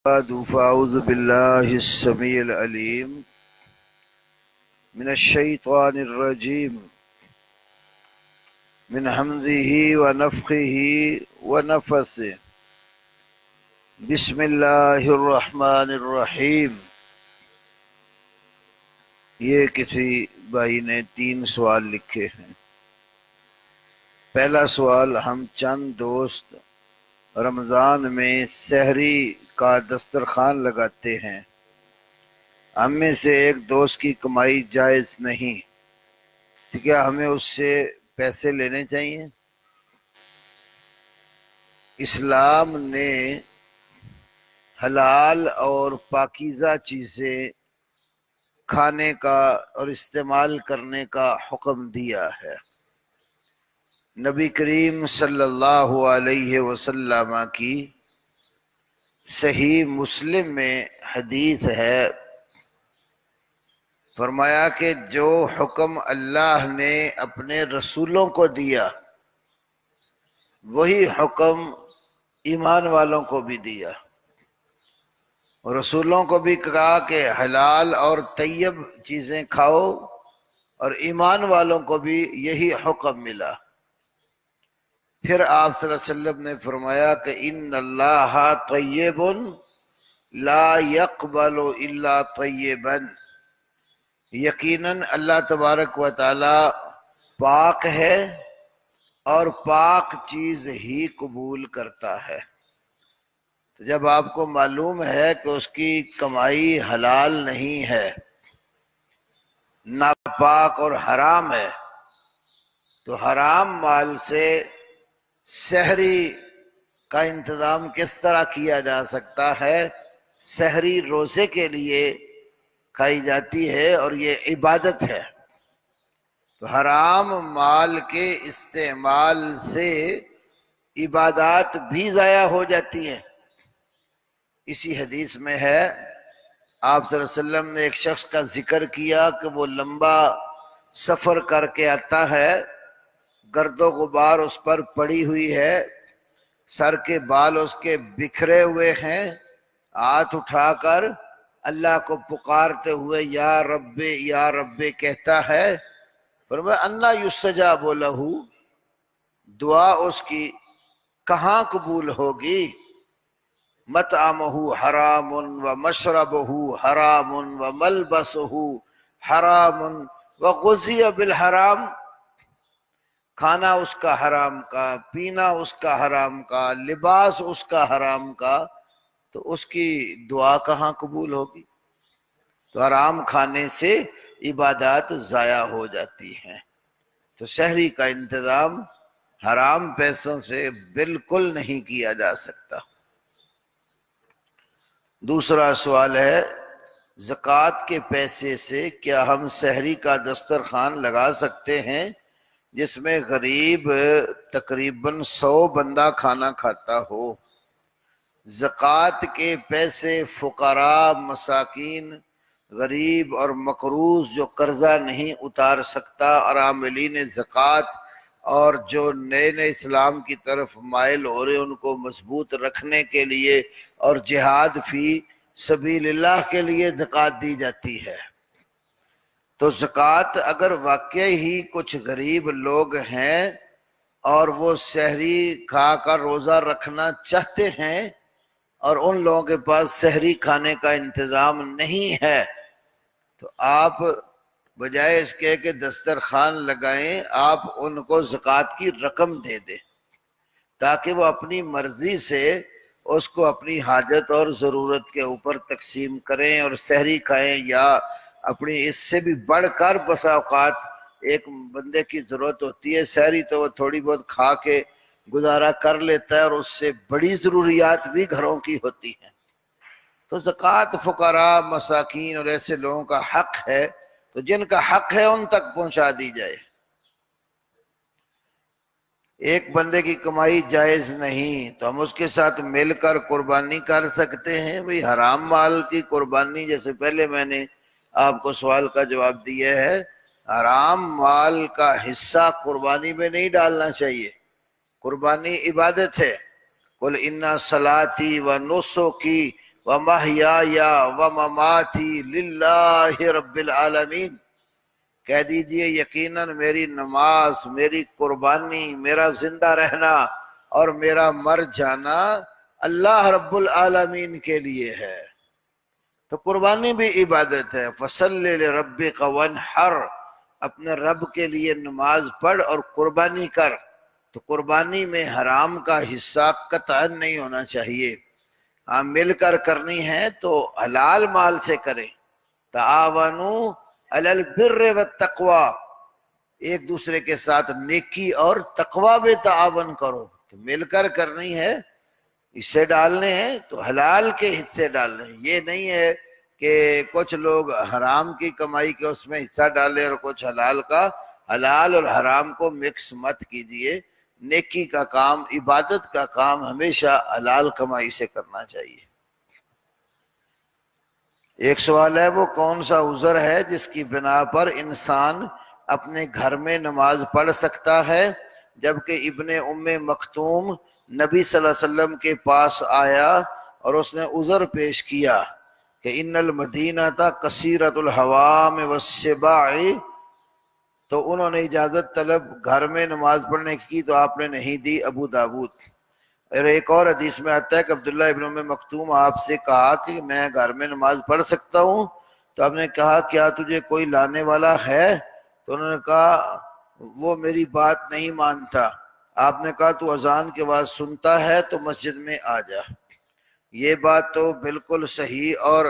فأعوذ بالله السميع العليم من الشيطان الرجيم من همزه ونفخه ونفثه بسم اللہ الرحمن الرحیم۔ یہ کسی بھائی نے 3 سوال لکھے ہیں۔ پہلا سوال، ہم چند دوست رمضان میں سحری کا دسترخوان لگاتے ہیں، ہم میں سے ایک دوست کی کمائی جائز نہیں، تو کیا ہمیں اس سے پیسے لینے چاہیے؟ اسلام نے حلال اور پاکیزہ چیزیں کھانے کا اور استعمال کرنے کا حکم دیا ہے۔ نبی کریم صلی اللہ علیہ وسلم کی صحیح مسلم میں حدیث ہے، فرمایا کہ جو حکم اللہ نے اپنے رسولوں کو دیا وہی حکم ایمان والوں کو بھی دیا، اور رسولوں کو بھی کہا کہ حلال اور طیب چیزیں کھاؤ، اور ایمان والوں کو بھی یہی حکم ملا۔ پھر آپ صلی اللہ علیہ وسلم نے فرمایا کہ ان اللہ طیب لا يقبل الا طیبا، یقیناً اللہ تبارک و تعالی پاک ہے اور پاک چیز ہی قبول کرتا ہے۔ تو جب آپ کو معلوم ہے کہ اس کی کمائی حلال نہیں ہے، ناپاک اور حرام ہے، تو حرام مال سے سحری کا انتظام کس طرح کیا جا سکتا ہے؟ سحری روزے کے لیے کھائی جاتی ہے اور یہ عبادت ہے، تو حرام مال کے استعمال سے عبادات بھی ضائع ہو جاتی ہیں۔ اسی حدیث میں ہے، آپ صلی اللہ علیہ وسلم نے ایک شخص کا ذکر کیا کہ وہ لمبا سفر کر کے آتا ہے، گرد و غبار اس پر پڑی ہوئی ہے، سر کے بال اس کے بکھرے ہوئے ہیں، ہاتھ اٹھا کر اللہ کو پکارتے ہوئے یا رب یا رب کہتا ہے، فرمایا انا یستجاب لہ، دعا اس کی کہاں قبول ہوگی؟ مطعمہ حرام ومشربہ حرام وملبسہ حرام وغذی بالحرام، کھانا اس کا حرام کا، پینا اس کا حرام کا، لباس اس کا حرام کا، تو اس کی دعا کہاں قبول ہوگی؟ تو حرام کھانے سے عبادات ضائع ہو جاتی ہیں۔ تو سحری کا انتظام حرام پیسوں سے بالکل نہیں کیا جا سکتا۔ دوسرا سوال ہے، زکوٰۃ کے پیسے سے کیا ہم سحری کا دسترخوان لگا سکتے ہیں جس میں غریب تقریباً 100 بندہ کھانا کھاتا ہو؟ زکوٰۃ کے پیسے فقراء، مساکین، غریب اور مقروض جو قرضہ نہیں اتار سکتا، اور عاملین زکوٰۃ اور جو نئے نئے اسلام کی طرف مائل ہو رہے ان کو مضبوط رکھنے کے لیے اور جہاد فی سبیل اللہ کے لیے زکوٰۃ دی جاتی ہے۔ تو زکوٰۃ اگر واقعی ہی کچھ غریب لوگ ہیں اور وہ سحری کھا کر روزہ رکھنا چاہتے ہیں اور ان لوگوں کے پاس سحری کھانے کا انتظام نہیں ہے، تو آپ بجائے اس کے کہ دسترخوان لگائیں، آپ ان کو زکوٰۃ کی رقم دے دیں تاکہ وہ اپنی مرضی سے اس کو اپنی حاجت اور ضرورت کے اوپر تقسیم کریں اور سحری کھائیں، یا اپنی اس سے بھی بڑھ کر بسا اوقات ایک بندے کی ضرورت ہوتی ہے سحری تو وہ تھوڑی بہت کھا کے گزارا کر لیتا ہے، اور اس سے بڑی ضروریات بھی گھروں کی ہوتی ہیں۔ تو زکوٰۃ فقراء، مساکین اور ایسے لوگوں کا حق ہے، تو جن کا حق ہے ان تک پہنچا دی جائے۔ ایک بندے کی کمائی جائز نہیں تو ہم اس کے ساتھ مل کر قربانی کر سکتے ہیں؟ بھئی حرام مال کی قربانی، جیسے پہلے میں نے آپ کو سوال کا جواب دیا ہے، حرام مال کا حصہ قربانی میں نہیں ڈالنا چاہیے۔ قربانی عبادت ہے۔ قل ان صلاتی و نسکی وَمَحْيَايَ وَمَمَاتِي لِلَّهِ رَبِّ الْعَالَمِينَ، کہہ دیجئے یقیناً میری نماز، میری قربانی، میرا زندہ رہنا اور میرا مر جانا اللہ رب العالمین کے لیے ہے۔ تو قربانی بھی عبادت ہے۔ فَصَلِّ لِرَبِّكَ وَانْحَرْ، اپنے رب کے لیے نماز پڑھ اور قربانی کر۔ تو قربانی میں حرام کا حصہ قطعاً نہیں ہونا چاہیے، ہاں مل کر کرنی ہے تو حلال مال سے کریں۔ تعاونوا علی البر والتقوی، ایک دوسرے کے ساتھ نیکی اور تقوی میں تعاون کرو۔ تو مل کر کرنی ہے، حصے ڈالنے ہیں تو حلال کے حصے ڈالنے ہیں۔ یہ نہیں ہے کہ کچھ لوگ حرام کی کمائی کے اس میں حصہ ڈالیں اور کچھ حلال کا۔ حلال اور حرام کو مکس مت کیجئے۔ نیکی کا کام، عبادت کا کام ہمیشہ حلال کمائی سے کرنا چاہیے۔ ایک سوال ہے، وہ کون سا عذر ہے جس کی بنا پر انسان اپنے گھر میں نماز پڑھ سکتا ہے، جبکہ ابن ام مکتوم نبی صلی اللہ علیہ وسلم کے پاس آیا اور اس نے عذر پیش کیا کہ ان المدینۃ کثیرۃ الحوام والسباع، تو انہوں نے اجازت طلب گھر میں نماز پڑھنے کی تو آپ نے نہیں دی، ابو داود۔ اور ایک اور حدیث میں آتا ہے کہ عبداللہ ابن ام مکتوم آپ سے کہا کہ میں گھر میں نماز پڑھ سکتا ہوں، تو آپ نے کہا کیا تجھے کوئی لانے والا ہے؟ تو انہوں نے کہا وہ میری بات نہیں مانتا۔ آپ نے کہا تو اذان کے بعد سنتا ہے تو مسجد میں آ جا۔ یہ بات تو بالکل صحیح اور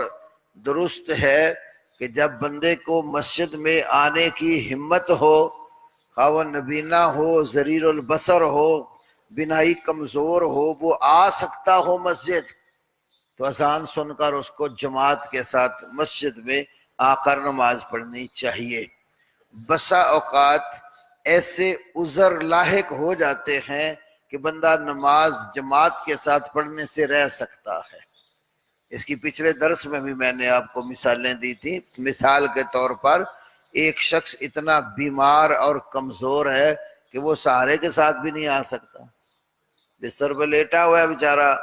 درست ہے کہ جب بندے کو مسجد میں آنے کی ہمت ہو، خواہ وہ نبینا ہو، ضریر البصر ہو، بینائی کمزور ہو، وہ آ سکتا ہو مسجد، تو اذان سن کر اس کو جماعت کے ساتھ مسجد میں آ کر نماز پڑھنی چاہیے۔ بسا اوقات ایسے عذر لاحق ہو جاتے ہیں کہ بندہ نماز جماعت کے ساتھ پڑھنے سے رہ سکتا ہے۔ اس کی پچھلے درس میں بھی میں نے آپ کو مثالیں دی تھی۔ مثال کے طور پر ایک شخص اتنا بیمار اور کمزور ہے کہ وہ سہارے کے ساتھ بھی نہیں آ سکتا، بستر پہ لیٹا ہوا ہے بیچارہ،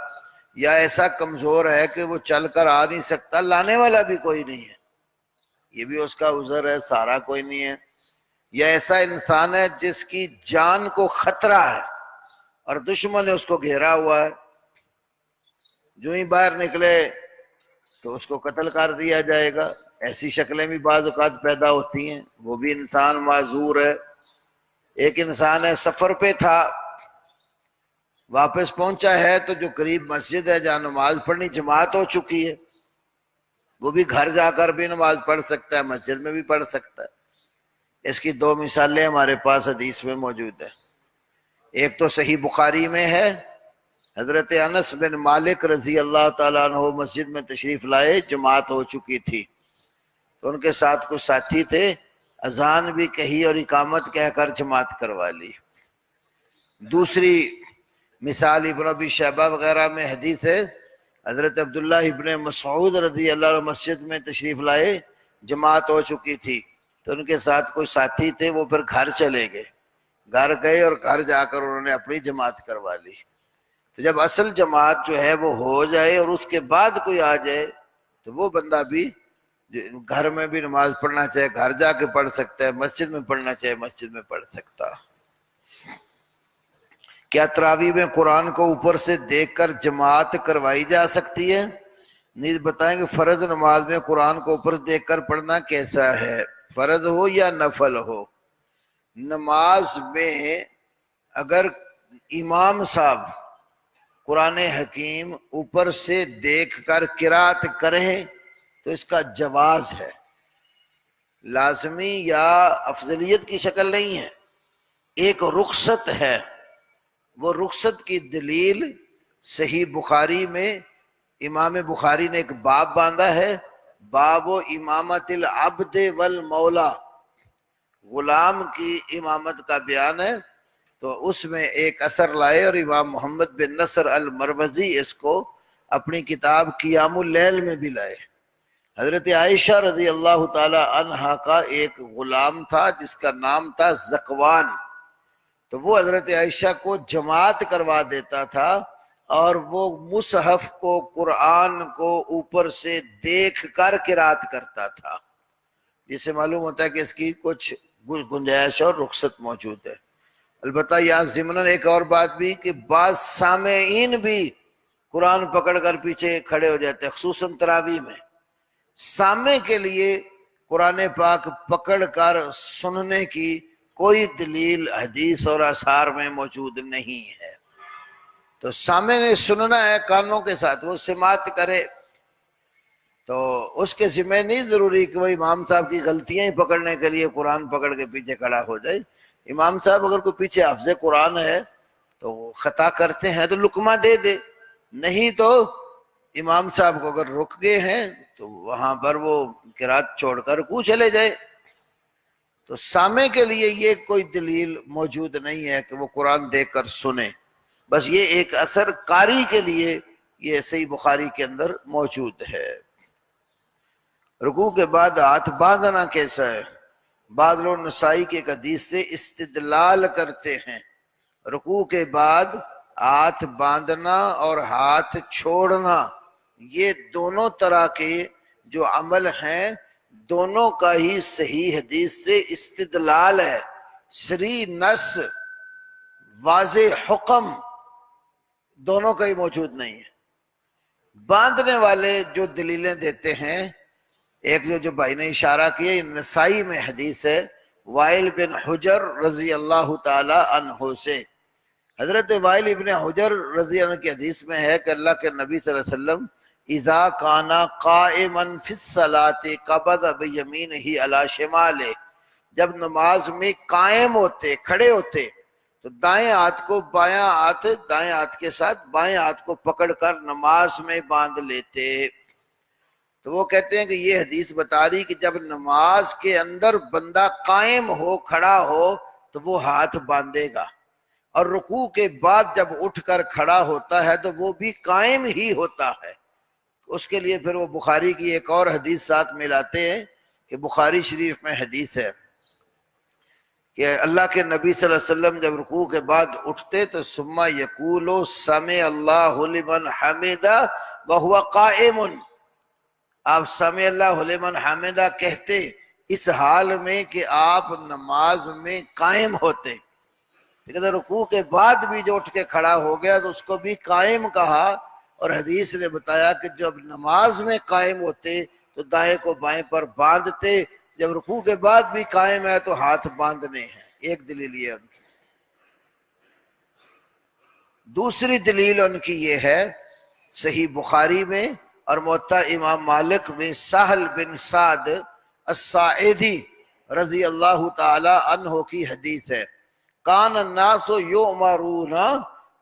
یا ایسا کمزور ہے کہ وہ چل کر آ نہیں سکتا، لانے والا بھی کوئی نہیں ہے، یہ بھی اس کا عذر ہے، سہارا کوئی نہیں ہے۔ یا ایسا انسان ہے جس کی جان کو خطرہ ہے اور دشمن نے اس کو گھیرا ہوا ہے، جو ہی باہر نکلے تو اس کو قتل کر دیا جائے گا۔ ایسی شکلیں بھی بعض اوقات پیدا ہوتی ہیں، وہ بھی انسان معذور ہے۔ ایک انسان ہے سفر پہ تھا، واپس پہنچا ہے تو جو قریب مسجد ہے جہاں نماز پڑھنی جماعت ہو چکی ہے، وہ بھی گھر جا کر بھی نماز پڑھ سکتا ہے، مسجد میں بھی پڑھ سکتا ہے۔ اس کی دو مثالیں ہمارے پاس حدیث میں موجود ہیں۔ ایک تو صحیح بخاری میں ہے، حضرت انس بن مالک رضی اللہ تعالیٰ عنہ مسجد میں تشریف لائے، جماعت ہو چکی تھی، تو ان کے ساتھ کچھ ساتھی تھے، اذان بھی کہی اور اقامت کہہ کر جماعت کروا لی۔ دوسری مثال ابن ابی شیبہ وغیرہ میں حدیث ہے، حضرت عبداللہ ابن مسعود رضی اللہ عنہ مسجد میں تشریف لائے، جماعت ہو چکی تھی، تو ان کے ساتھ کوئی ساتھی تھے، وہ پھر گھر چلے گئے، گھر گئے اور گھر جا کر انہوں نے اپنی جماعت کروا لی۔ تو جب اصل جماعت جو ہے وہ ہو جائے اور اس کے بعد کوئی آ جائے تو وہ بندہ بھی گھر میں بھی نماز پڑھنا چاہے گھر جا کے پڑھ سکتا ہے، مسجد میں پڑھنا چاہے مسجد میں پڑھ سکتا۔ کیا تراویح میں قرآن کو اوپر سے دیکھ کر جماعت کروائی جا سکتی ہے؟ نیز بتائیں کہ فرض نماز میں قرآن کو اوپر دیکھ کر پڑھنا کیسا ہے، فرض ہو یا نفل ہو؟ نماز میں اگر امام صاحب قرآن حکیم اوپر سے دیکھ کر قرات کریں تو اس کا جواز ہے، لازمی یا افضلیت کی شکل نہیں ہے، ایک رخصت ہے۔ وہ رخصت کی دلیل صحیح بخاری میں امام بخاری نے ایک باب باندھا ہے، باب و امامت العبد والمولا، غلام کی امامت کا بیان ہے، تو اس میں ایک اثر لائے اور امام محمد بن نصر المروزی اس کو اپنی کتاب قیام اللیل میں بھی لائے۔ حضرت عائشہ رضی اللہ تعالی عنہا کا ایک غلام تھا جس کا نام تھا زکوان، تو وہ حضرت عائشہ کو جماعت کروا دیتا تھا اور وہ مصحف کو، قرآن کو اوپر سے دیکھ کر قرات کرتا تھا، جسے معلوم ہوتا ہے کہ اس کی کچھ گنجائش اور رخصت موجود ہے۔ البتہ یہاں ضمناً ایک اور بات بھی کہ بعض سامعین بھی قرآن پکڑ کر پیچھے کھڑے ہو جاتے ہیں، خصوصاً تراویح میں۔ سامع کے لیے قرآن پاک پکڑ کر سننے کی کوئی دلیل حدیث اور آثار میں موجود نہیں ہے۔ تو سامع نے سننا ہے کانوں کے ساتھ، وہ سماعت کرے، تو اس کے ذمہ نہیں ضروری کہ وہ امام صاحب کی غلطیاں ہی پکڑنے کے لیے قرآن پکڑ کے پیچھے کھڑا ہو جائے۔ امام صاحب اگر کوئی پیچھے حافظ قرآن ہے تو وہ خطا کرتے ہیں تو لقمہ دے دے، نہیں تو امام صاحب کو اگر رک گئے ہیں تو وہاں پر وہ قرات چھوڑ کر کو چلے جائے۔ تو سامع کے لیے یہ کوئی دلیل موجود نہیں ہے کہ وہ قرآن دیکھ کر سنے، بس یہ ایک اثر قاری کے لیے یہ صحیح بخاری کے اندر موجود ہے۔ رکوع کے بعد ہاتھ باندھنا کیسا ہے؟ بعض لوگ نسائی کے ایک حدیث سے استدلال کرتے ہیں، رکوع کے بعد ہاتھ باندھنا اور ہاتھ چھوڑنا یہ دونوں طرح کے جو عمل ہیں دونوں کا ہی صحیح حدیث سے استدلال ہے، صریح نص واضح حکم دونوں کا ہی موجود نہیں ہے۔ باندھنے والے جو دلیلیں دیتے ہیں، ایک جو بھائی نے اشارہ کیا، نسائی میں حدیث ہے وائل بن حجر رضی اللہ تعالی عنہ سے، حضرت وائل ابن حجر رضی اللہ عنہ کی حدیث میں ہے کہ اللہ کے نبی صلی اللہ علیہ وسلم اذا کانا قائما فی الصلاۃ قبض بیمینہ علی شمالہ، جب نماز میں قائم ہوتے، کھڑے ہوتے تو دائیں ہاتھ کو بایاں ہاتھ، دائیں ہاتھ کے ساتھ بائیں ہاتھ کو پکڑ کر نماز میں باندھ لیتے۔ تو وہ کہتے ہیں کہ یہ حدیث بتا رہی کہ جب نماز کے اندر بندہ قائم ہو، کھڑا ہو تو وہ ہاتھ باندھے گا، اور رکوع کے بعد جب اٹھ کر کھڑا ہوتا ہے تو وہ بھی قائم ہی ہوتا ہے۔ اس کے لیے پھر وہ بخاری کی ایک اور حدیث ساتھ ملاتے ہیں کہ بخاری شریف میں حدیث ہے کہ اللہ کے نبی صلی اللہ علیہ وسلم جب رکوع کے بعد اٹھتے تو ثم یقول سمع اللہ لمن حمدہ وہو قائم، آپ سمع اللہ لمن حمدہ کہتے اس حال میں کہ آپ نماز میں قائم ہوتے، لیکن رکوع کے بعد بھی جو اٹھ کے کھڑا ہو گیا تو اس کو بھی قائم کہا، اور حدیث نے بتایا کہ جب نماز میں قائم ہوتے تو دائیں کو بائیں پر باندھتے، جب رکوع کے بعد بھی قائم ہے تو ہاتھ باندھنے ہیں۔ ایک دلیل یہ ان کی۔ دوسری دلیل ان کی یہ ہے صحیح بخاری میں اور موطا امام مالک میں سہل بن سعد الساعدی رضی اللہ تعالی عنہ کی حدیث ہے، کان الناس یؤمرون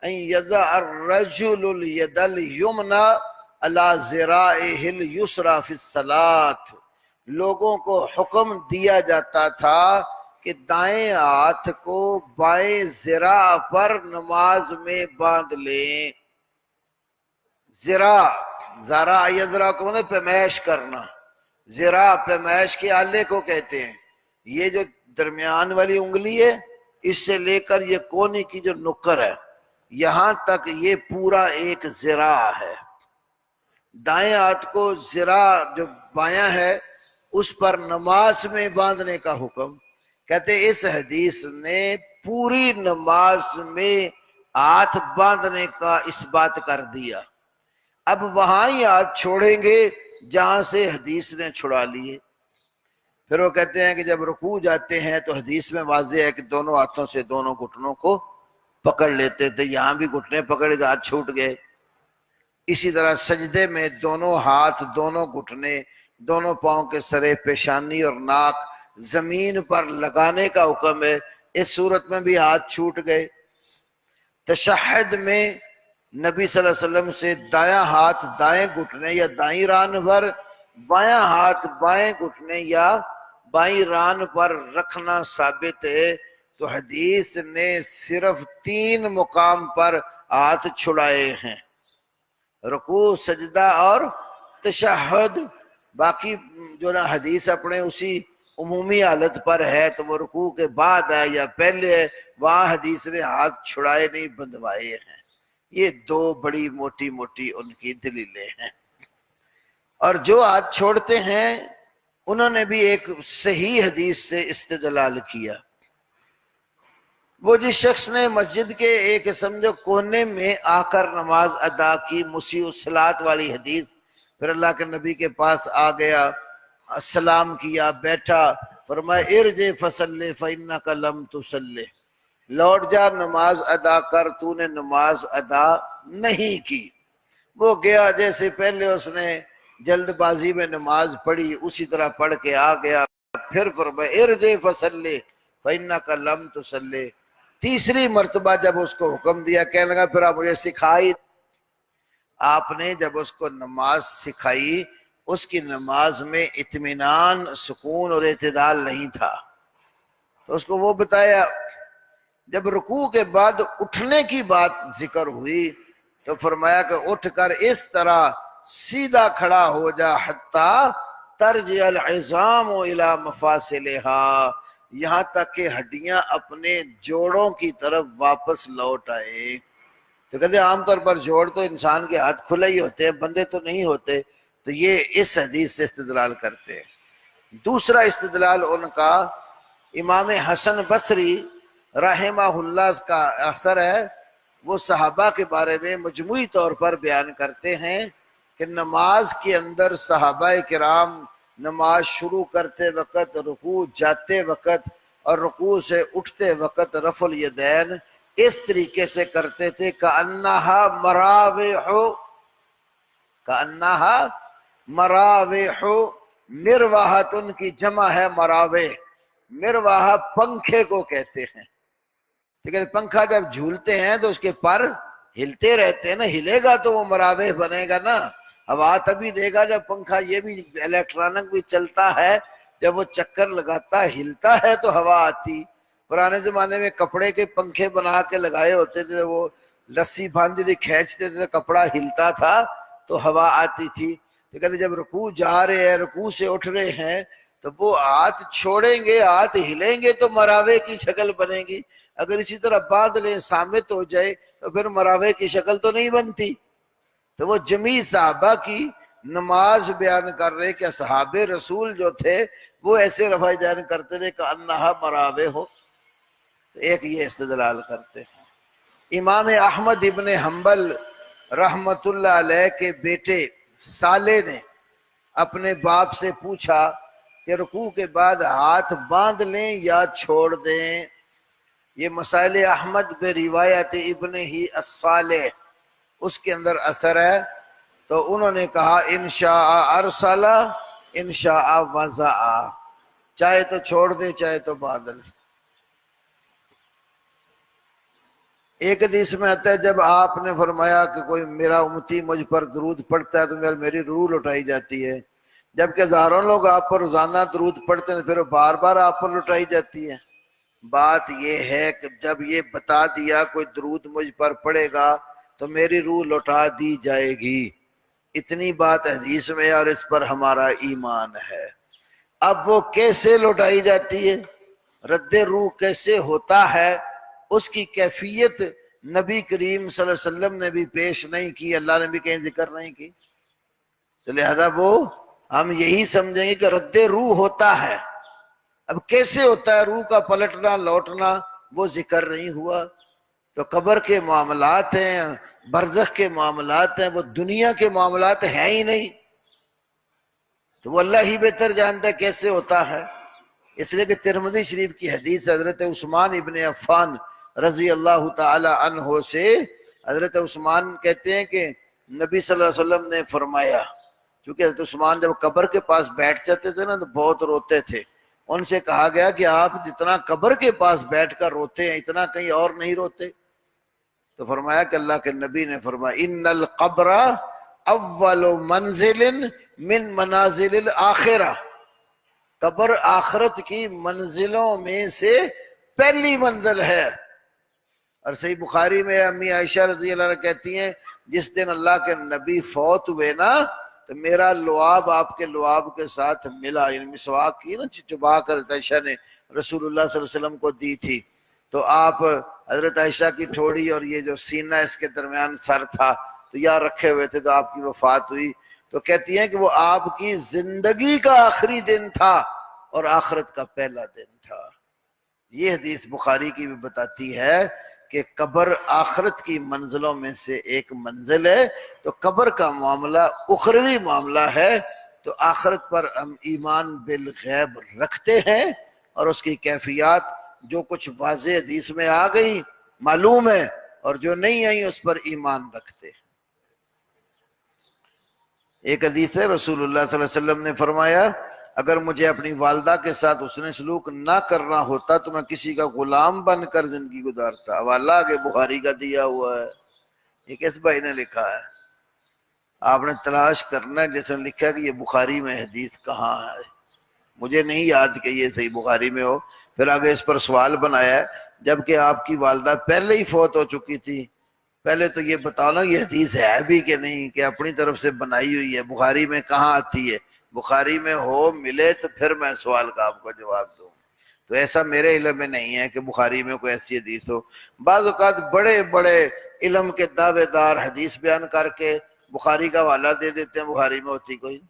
ان یضع الرجل الید الیمنی علی ذراعہ الیسری فی الصلاۃ، لوگوں کو حکم دیا جاتا تھا کہ دائیں ہاتھ کو بائیں ذراع پر نماز میں باندھ لیں۔ ذراع، ذرا یذرا کو نے پیمائش کرنا، ذراع پیمائش کے آلے کو کہتے ہیں۔ یہ جو درمیان والی انگلی ہے اس سے لے کر یہ کونے کی جو نکر ہے یہاں تک یہ پورا ایک ذراع ہے۔ دائیں ہاتھ کو ذراع جو بایاں ہے اس پر نماز میں باندھنے کا حکم، کہتے اس حدیث نے پوری نماز میں ہاتھ باندھنے کا اس بات کر دیا۔ اب وہاں ہی ہاتھ چھوڑیں گے جہاں سے حدیث نے چھڑا لیے۔ پھر وہ کہتے ہیں کہ جب رکوع جاتے ہیں تو حدیث میں واضح ہے کہ دونوں ہاتھوں سے دونوں گھٹنوں کو پکڑ لیتے تھے، یہاں بھی گھٹنے پکڑے تو ہاتھ چھوٹ گئے۔ اسی طرح سجدے میں دونوں ہاتھ، دونوں گھٹنے، دونوں پاؤں کے سرے، پیشانی اور ناک زمین پر لگانے کا حکم ہے، اس صورت میں بھی ہاتھ چھوٹ گئے۔ تشہد میں نبی صلی اللہ علیہ وسلم سے دایاں ہاتھ دائیں گھٹنے یا دائیں ران پر، بایاں ہاتھ بائیں گھٹنے یا بائیں ران پر رکھنا ثابت ہے، تو حدیث نے صرف 3 مقام پر ہاتھ چھڑائے ہیں، رکوع، سجدہ اور تشہد۔ باقی جو نا حدیث اپنے اسی عمومی حالت پر ہے تو وہ رکوع کے بعد ہے یا پہلے ہے، وہاں حدیث نے ہاتھ چھڑائے نہیں، بندھوائے ہیں۔ یہ دو بڑی موٹی موٹی ان کی دلیلیں ہیں۔ اور جو ہاتھ چھوڑتے ہیں انہوں نے بھی ایک صحیح حدیث سے استدلال کیا۔ وہ جس شخص نے مسجد کے ایک سمجھو کونے میں آ کر نماز ادا کی، مسیء الصلاۃ والی حدیث، پھر اللہ کے نبی کے پاس آ گیا، السلام کیا، بیٹھا، فرمایا ارجع فصلی فإنک لم تصلی، لوٹ جا نماز ادا کر، تو نے نماز ادا نہیں کی۔ وہ گیا، جیسے پہلے اس نے جلد بازی میں نماز پڑھی اسی طرح پڑھ کے آ گیا، پھر فرمایا ارجع فصلی فإنک لم تصلی۔ تیسری مرتبہ جب اس کو حکم دیا، کہنے لگا پھر آپ مجھے سکھائی۔ آپ نے جب اس کو نماز سکھائی، اس کی نماز میں اطمینان، سکون اور اعتدال نہیں تھا، تو اس کو وہ بتایا۔ جب رکوع کے بعد اٹھنے کی بات ذکر ہوئی تو فرمایا کہ اٹھ کر اس طرح سیدھا کھڑا ہو جا حتیٰ ترجع العظام الی مفاصلہا، یہاں تک کہ ہڈیاں اپنے جوڑوں کی طرف واپس لوٹ آئے۔ تو کہتے ہیں عام طور پر جوڑ تو انسان کے ہاتھ کھلے ہی ہوتے ہیں، بندے تو نہیں ہوتے، تو یہ اس حدیث سے استدلال کرتے ہیں۔ دوسرا استدلال ان کا امام حسن بصری رحمہ اللہ کا اثر ہے۔ وہ صحابہ کے بارے میں مجموعی طور پر بیان کرتے ہیں کہ نماز کے اندر صحابہ کرام نماز شروع کرتے وقت، رکوع جاتے وقت اور رکوع سے اٹھتے وقت رفع الیدین اس طریقے سے کرتے تھے کأنہا مراوح، کأنہا مراوح، مروحۃ کی جمع ہے مراوح، مروحہ پنکھے کو کہتے ہیں۔ لیکن پنکھا جب جھولتے ہیں تو اس کے پر ہلتے رہتے ہیں نا، ہلے گا تو وہ مراوح بنے گا نا، ہوا تبھی دے گا جب پنکھا، یہ بھی الیکٹرانک بھی چلتا ہے، جب وہ چکر لگاتا ہلتا ہے تو ہوا آتی۔ پرانے زمانے میں کپڑے کے پنکھے بنا کے لگائے ہوتے تھے، وہ رسی باندھی تھی، کھینچتے تھے، کپڑا ہلتا تھا تو ہوا آتی تھی۔ تو کہتے جب رکوع جا رہے ہیں، رکوع سے اٹھ رہے ہیں، تو وہ ہاتھ چھوڑیں گے، ہاتھ ہلیں گے تو مراوے کی شکل بنے گی، اگر اسی طرح باندھ لیں سامت ہو جائے تو پھر مراوے کی شکل تو نہیں بنتی۔ تو وہ جمیع صحابہ کی نماز بیان کر رہے کہ اصحاب رسول جو تھے وہ ایسے رفع یدین کرتے تھے کہ انہا مراوے ہو، تو ایک یہ استدلال کرتے ہیں۔ امام احمد ابن حنبل رحمت اللہ علیہ کے بیٹے صالح نے اپنے باپ سے پوچھا کہ رکوع کے بعد ہاتھ باندھ لیں یا چھوڑ دیں؟ یہ مسائل احمد بے روایت ابن ہی الصالح اس کے اندر اثر ہے، تو انہوں نے کہا انشاء ارسل انشاء وضع، چاہے تو چھوڑ دیں چاہے تو باندھ لیں۔ ایک حدیث میں آتا ہے جب آپ نے فرمایا کہ کوئی میرا امتی مجھ پر درود پڑھتا ہے تو میری روح لٹائی جاتی ہے، جبکہ ہزاروں لوگ آپ پر روزانہ درود پڑھتے ہیں پھر وہ بار بار آپ پر لٹائی جاتی ہے۔ بات یہ ہے کہ جب یہ بتا دیا کوئی درود مجھ پر پڑھے گا تو میری روح لوٹا دی جائے گی، اتنی بات حدیث میں، اور اس پر ہمارا ایمان ہے۔ اب وہ کیسے لوٹائی جاتی ہے، رد روح کیسے ہوتا ہے، اس کی کیفیت نبی کریم صلی اللہ علیہ وسلم نے بھی پیش نہیں کی، اللہ نے بھی کہیں ذکر نہیں کی، تو لہذا وہ ہم یہی سمجھیں گے کہ رد روح ہوتا ہے۔ اب کیسے ہوتا ہے روح کا پلٹنا لوٹنا، وہ ذکر نہیں ہوا۔ تو قبر کے معاملات ہیں، برزخ کے معاملات ہیں، وہ دنیا کے معاملات ہیں ہی نہیں، تو وہ اللہ ہی بہتر جانتا ہے کیسے ہوتا ہے۔ اس لیے کہ ترمذی شریف کی حدیث حضرت عثمان ابن عفان رضی اللہ تعالی عنہ سے، حضرت عثمان کہتے ہیں کہ نبی صلی اللہ علیہ وسلم نے فرمایا، کیونکہ حضرت عثمان جب قبر کے پاس بیٹھ جاتے تھے نا تو بہت روتے تھے، ان سے کہا گیا کہ آپ جتنا قبر کے پاس بیٹھ کر روتے ہیں اتنا کہیں اور نہیں روتے؟ تو فرمایا کہ اللہ کے نبی نے فرمایا ان القبر اول منزل من منازل الاخرہ، قبر آخرت کی منزلوں میں سے پہلی منزل ہے۔ اور صحیح بخاری میں امی عائشہ رضی اللہ عنہ کہتی ہیں جس دن اللہ کے نبی فوت ہوئے نا تو میرا لعاب آپ کے لعاب کے ساتھ ملا، یعنی مسواک کی نا چبا کر عائشہ نے رسول اللہ صلی اللہ علیہ وسلم کو دی تھی، تو آپ حضرت عائشہ کی ٹھوڑی اور یہ جو سینہ اس کے درمیان سر تھا تو یہاں رکھے ہوئے تھے، تو آپ کی وفات ہوئی تو کہتی ہیں کہ وہ آپ کی زندگی کا آخری دن تھا اور آخرت کا پہلا دن تھا۔ یہ حدیث بخاری کی بھی بتاتی ہے کہ قبر آخرت کی منزلوں میں سے ایک منزل ہے، تو قبر کا معاملہ اخروی معاملہ ہے، تو آخرت پر ہم ایمان بالغیب رکھتے ہیں، اور اس کی کیفیات جو کچھ واضح حدیث میں آ گئی معلوم ہے، اور جو نہیں آئی اس پر ایمان رکھتے ہیں۔ ایک حدیث ہے، رسول اللہ صلی اللہ علیہ وسلم نے فرمایا اگر مجھے اپنی والدہ کے ساتھ حسن سلوک نہ کرنا ہوتا تو میں کسی کا غلام بن کر زندگی گزارتا۔ حوالہ آگے بخاری کا دیا ہوا ہے، یہ کس بھائی نے لکھا ہے؟ آپ نے تلاش کرنا ہے جیسے لکھا ہے کہ یہ بخاری میں حدیث کہاں ہے، مجھے نہیں یاد کہ یہ صحیح بخاری میں ہو۔ پھر آگے اس پر سوال بنایا ہے، جبکہ آپ کی والدہ پہلے ہی فوت ہو چکی تھی، پہلے تو یہ بتاؤ نا یہ حدیث ہے بھی کہ نہیں، کہ اپنی طرف سے بنائی ہوئی ہے، بخاری میں کہاں آتی ہے؟ بخاری میں ہو ملے تو پھر میں سوال کا آپ کو جواب دوں۔ تو ایسا میرے علم میں نہیں ہے کہ بخاری میں کوئی ایسی حدیث ہو۔ بعض اوقات بڑے بڑے علم کے دعوے دار حدیث بیان کر کے بخاری کا حوالہ دے دیتے ہیں، بخاری میں ہوتی کوئی۔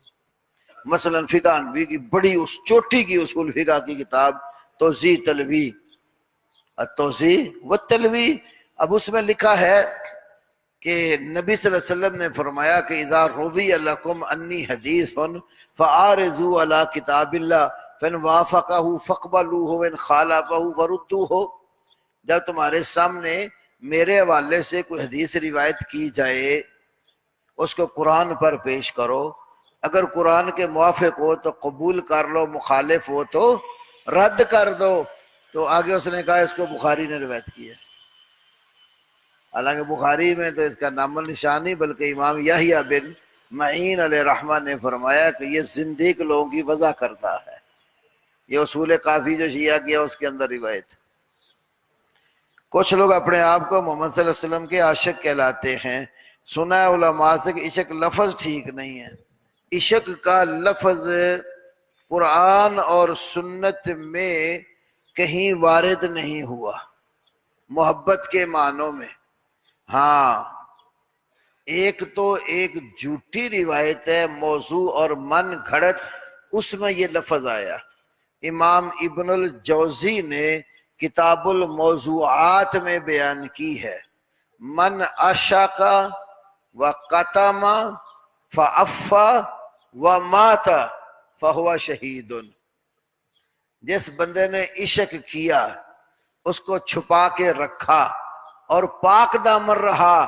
مثلا فقہ حنفی کی بڑی اس چوٹی کی اصول فقہ کی کتاب توضیح تلوی، التوضیح والتلوی، اب اس میں لکھا ہے کہ نبی صلی اللہ علیہ وسلم نے فرمایا کہ اذا روی لکم انی حدیث فعارضوا علی کتاب اللہ فان وافقہ فاقبلوہ وان خالفہ فردوہ، جب تمہارے سامنے میرے حوالے سے کوئی حدیث روایت کی جائے اس کو قرآن پر پیش کرو، اگر قرآن کے موافق ہو تو قبول کر لو، مخالف ہو تو رد کر دو۔ تو آگے اس نے کہا اس کو بخاری نے روایت کی ہے، حالانکہ بخاری میں تو اس کا نام و نشان نہیں، بلکہ امام یحییٰ بن معین علیہ رحمہ نے فرمایا کہ یہ زندیق لوگوں کی وضع کرتا ہے۔ یہ اصول کافی جو شیعہ کیا اس کے اندر روایت۔ کچھ لوگ اپنے آپ کو محمد صلی اللہ علیہ وسلم کے عاشق کہلاتے ہیں، سنا ہے علماء سے کہ عشق لفظ ٹھیک نہیں ہے، عشق کا لفظ قرآن اور سنت میں کہیں وارد نہیں ہوا محبت کے معنوں میں۔ ہاں ایک تو ایک جھوٹی روایت ہے موضوع اور من گھڑت، اس میں یہ لفظ آیا۔ امام ابن الجوزی نے کتاب الموضوعات میں بیان کی ہے، من عشق وقتم فعفا ومات فہو شہید، جس بندے نے عشق کیا، اس کو چھپا کے رکھا اور پاک دامن رہا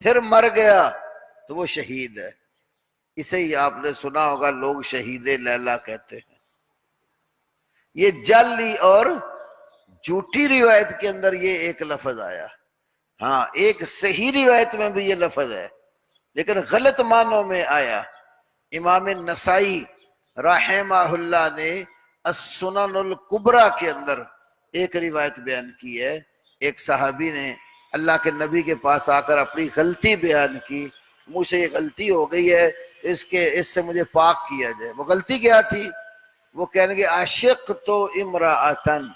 پھر مر گیا تو وہ شہید ہے۔ اسے ہی آپ نے سنا ہوگا لوگ شہید لیلا کہتے ہیں۔ یہ جعلی اور جھوٹی روایت کے اندر یہ ایک لفظ آیا۔ ہاں ایک صحیح روایت میں بھی یہ لفظ ہے لیکن غلط معنوں میں آیا۔ امام نسائی رحمہ اللہ نے السنن الکبریٰ کے اندر ایک روایت بیان کی ہے، ایک صحابی نے اللہ کے نبی کے پاس آ کر اپنی غلطی بیان کی، مجھ سے یہ غلطی ہو گئی ہے اس سے مجھے پاک کیا جائے۔ وہ غلطی کیا تھی؟ وہ کہنے گے عاشق تو امرأتن،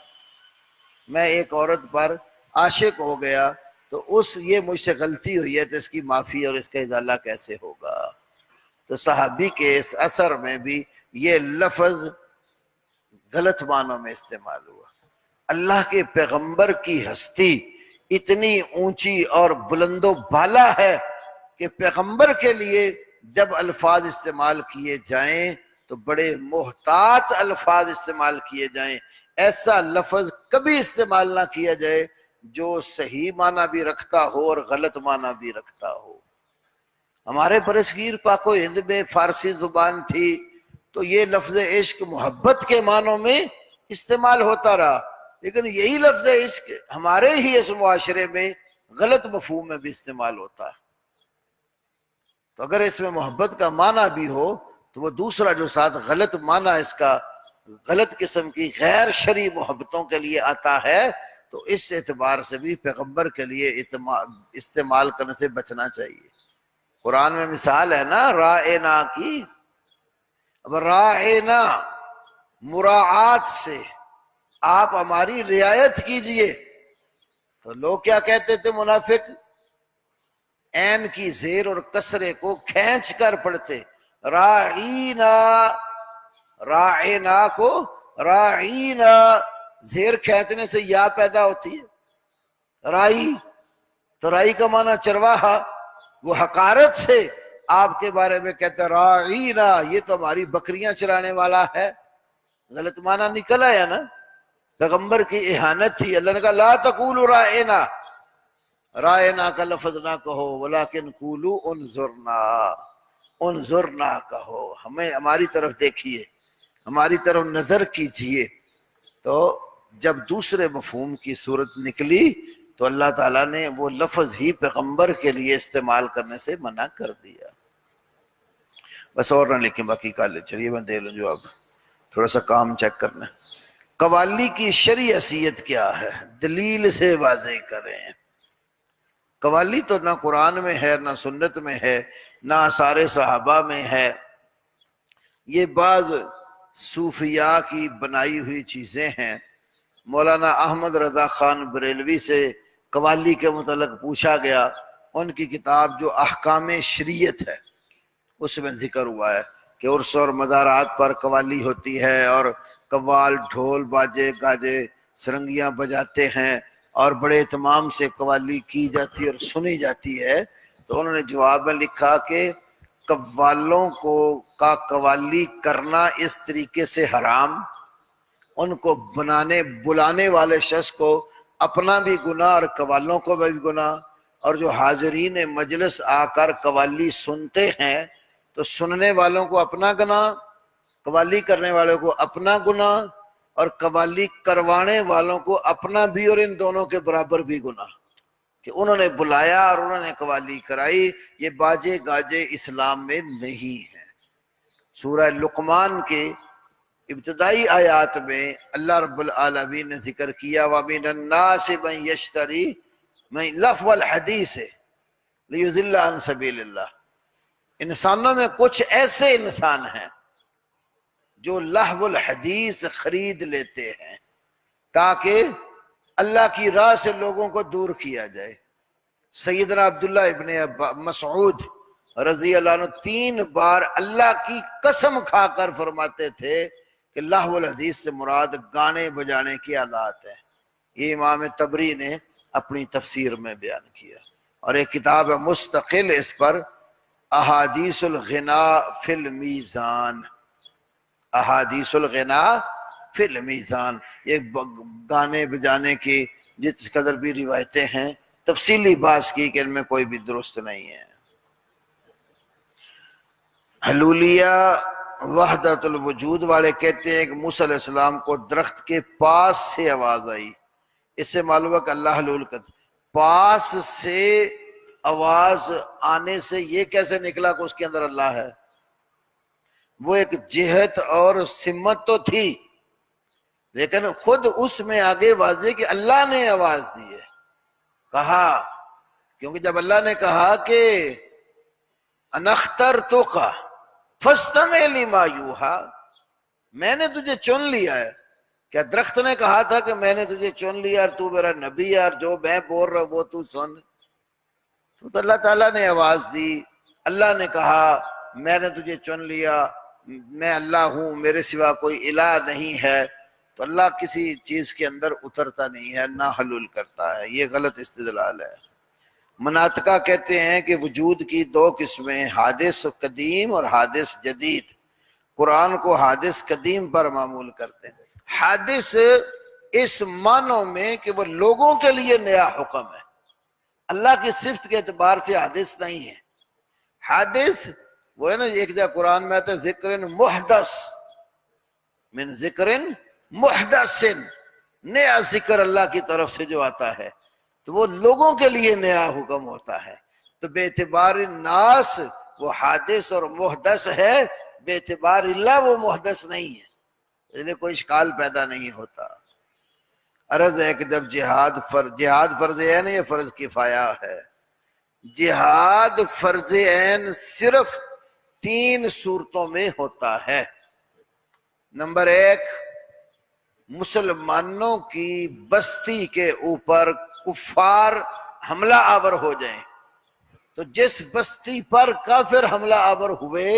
میں ایک عورت پر عاشق ہو گیا تو یہ مجھ سے غلطی ہوئی ہے تو اس کی معافی اور اس کا ازالہ کیسے ہوگا؟ تو صحابی کے اس اثر میں بھی یہ لفظ غلط معنوں میں استعمال ہوا۔ اللہ کے پیغمبر کی ہستی اتنی اونچی اور بلند و بالا ہے کہ پیغمبر کے لیے جب الفاظ استعمال کیے جائیں تو بڑے محتاط الفاظ استعمال کیے جائیں، ایسا لفظ کبھی استعمال نہ کیا جائے جو صحیح معنی بھی رکھتا ہو اور غلط معنی بھی رکھتا ہو۔ ہمارے برصغیر پاک و ہند میں فارسی زبان تھی تو یہ لفظ عشق محبت کے معنوں میں استعمال ہوتا رہا، لیکن یہی لفظ عشق ہمارے ہی اس معاشرے میں غلط مفہوم میں بھی استعمال ہوتا ہے۔ تو اگر اس میں محبت کا معنی بھی ہو تو وہ دوسرا جو ساتھ غلط معنی اس کا غلط قسم کی غیر شرعی محبتوں کے لیے آتا ہے تو اس اعتبار سے بھی پیغمبر کے لیے استعمال کرنے سے بچنا چاہیے۔ قرآن میں مثال ہے نا رائنا کی، اب رائنا مراعات سے آپ ہماری رعایت کیجئے، تو لوگ کیا کہتے تھے منافق؟ عین کی زیر اور کسرے کو کھینچ کر پڑھتے، راعینا، راعینا کو راعینا، زیر کھینچنے سے یا پیدا ہوتی ہے رائی، تو رائی کا معنی چرواہا، وہ حقارت سے آپ کے بارے میں کہتا راعینا، یہ تو ہماری بکریاں چرانے والا ہے، غلط معنی نکل آیا نا، پیغمبر کی اہانت تھی۔ اللہ نے کہا لا تقولوا رائنا، رائنا کا لفظ نہ کہو، ولیکن قولوا انظرنا، انظرنا کہو، ہمیں ہماری طرف دیکھیے، ہماری طرف نظر کیجئے۔ تو جب دوسرے مفہوم کی صورت نکلی تو اللہ تعالیٰ نے وہ لفظ ہی پیغمبر کے لیے استعمال کرنے سے منع کر دیا۔ بس اور نہ لکھیں، باقی کالے چلیے میں دے لوں جواب، تھوڑا سا کام چیک کرنا ہے۔ قوالی کی شرعی حیثیت کیا ہے؟ دلیل سے واضح کریں۔ قوالی تو نہ قرآن میں ہے، نہ سنت میں ہے، نہ آثار صحابہ میں ہے، یہ بعض صوفیاء کی بنائی ہوئی چیزیں ہیں۔ مولانا احمد رضا خان بریلوی سے قوالی کے متعلق پوچھا گیا، ان کی کتاب جو احکام شریعت ہے اس میں ذکر ہوا ہے کہ عرس اور مزارات پر قوالی ہوتی ہے، اور قوال ڈھول باجے گاجے سرنگیاں بجاتے ہیں، اور بڑے اہتمام سے قوالی کی جاتی ہے اور سنی جاتی ہے۔ تو انہوں نے جواب میں لکھا کہ قوالوں کا قوالی کرنا اس طریقے سے حرام، ان کو بلانے والے شخص کو اپنا بھی گناہ اور قوالوں کو بھی گناہ، اور جو حاضرین مجلس آ کر قوالی سنتے ہیں تو سننے والوں کو اپنا گناہ، قوالی کرنے والوں کو اپنا گناہ، اور قوالی کروانے والوں کو اپنا بھی اور ان دونوں کے برابر بھی گناہ، کہ انہوں نے بلایا اور انہوں نے قوالی کرائی۔ یہ باجے گاجے اسلام میں نہیں ہے۔ سورہ لقمان کے ابتدائی آیات میں اللہ رب العالمین نے ذکر کیا وَمِنَ النَّاسِ مَن يَشْتَرِي مَن لَهْوَ الْحَدِيثِ لِيُضِلَّ عَن سَبِيلِ اللَّهِ، انسانوں میں کچھ ایسے انسان ہیں جو لہو الحدیث خرید لیتے ہیں تاکہ اللہ کی راہ سے لوگوں کو دور کیا جائے۔ سیدنا عبداللہ ابن مسعود رضی اللہ عنہ 3 بار اللہ کی قسم کھا کر فرماتے تھے کہ لہو الحدیث سے مراد گانے بجانے کی آلات ہیں۔ یہ امام طبری نے اپنی تفسیر میں بیان کیا، اور ایک کتاب ہے مستقل اس پر، احادیث الغناء فی المیزان، احادیث الغناء فی المیزان، یہ گانے بجانے کی جس قدر بھی روایتیں ہیں تفصیلی بحث کی کہ ان میں کوئی بھی درست نہیں ہے۔ حلولیہ وحدت الوجود والے کہتے ہیں کہ موسیٰ علیہ السلام کو درخت کے پاس سے آواز آئی، اس سے معلوم ہے کہ اللہ حلول کرتا، پاس سے آواز آنے سے یہ کیسے نکلا کہ اس کے اندر اللہ ہے؟ وہ ایک جہت اور سمت تو تھی، لیکن خود اس میں آگے واضح کہ اللہ نے آواز دی ہے، کہا، کیونکہ جب اللہ نے کہا کہ اَنَا اخْتَرْتُكَ فَاسْتَمِعْ لِمَا يُوحَىٰ، میں نے تجھے چن لیا ہے، کیا درخت نے کہا تھا کہ میں نے تجھے چن لیا اور تو میرا نبی ہے اور جو میں بول رہا وہ تو سن؟ تو اللہ تعالیٰ نے آواز دی، اللہ نے کہا میں نے تجھے چن لیا، میں اللہ ہوں، میرے سوا کوئی الہ نہیں ہے، تو اللہ کسی چیز کے اندر اترتا نہیں ہے، نہ حلول کرتا ہے، یہ غلط استدلال ہے۔ مناطقہ کہتے ہیں کہ وجود کی 2 قسمیں، حادث قدیم اور حادث جدید۔ قرآن کو حادث قدیم پر معمول کرتے ہیں۔ حادث اس معنوں میں کہ وہ لوگوں کے لیے نیا حکم ہے، اللہ کی صفت کے اعتبار سے حادث نہیں ہے۔ حادث وہ ہے نا، ایک جگہ قرآن میں آتا ہے ذکر محدث، من ذکر محدث، نیا ذکر اللہ کی طرف سے جو آتا ہے تو وہ لوگوں کے لیے نیا حکم ہوتا ہے، تو بے اعتبار الناس وہ حادث اور محدث ہے، بے اعتبار اللہ وہ محدث نہیں ہے، اس لیے کوئی اشکال پیدا نہیں ہوتا۔ عرض ہے کہ جب جہاد فرض عین ہے یا فرض کفایہ ہے؟ جہاد فرض عین صرف 3 صورتوں میں ہوتا ہے۔ نمبر 1، مسلمانوں کی بستی کے اوپر کفار حملہ آور ہو جائیں، تو جس بستی پر کافر حملہ آور ہوئے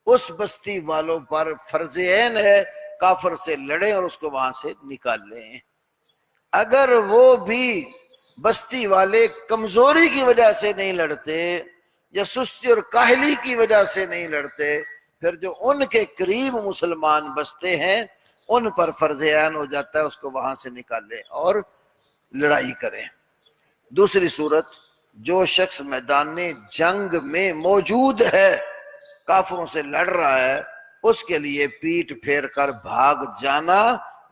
اس بستی والوں پر فرض عین ہے کافر سے لڑیں اور اس کو وہاں سے نکال لیں۔ اگر وہ بھی بستی والے کمزوری کی وجہ سے نہیں لڑتے یا سستی اور کاہلی کی وجہ سے نہیں لڑتے، پھر جو ان کے قریب مسلمان بستے ہیں ان پر فرض عین ہو جاتا ہے اس کو وہاں سے نکالیں اور لڑائی کریں۔ دوسری صورت، جو شخص میدان جنگ میں موجود ہے کافروں سے لڑ رہا ہے اس کے لیے پیٹ پھیر کر بھاگ جانا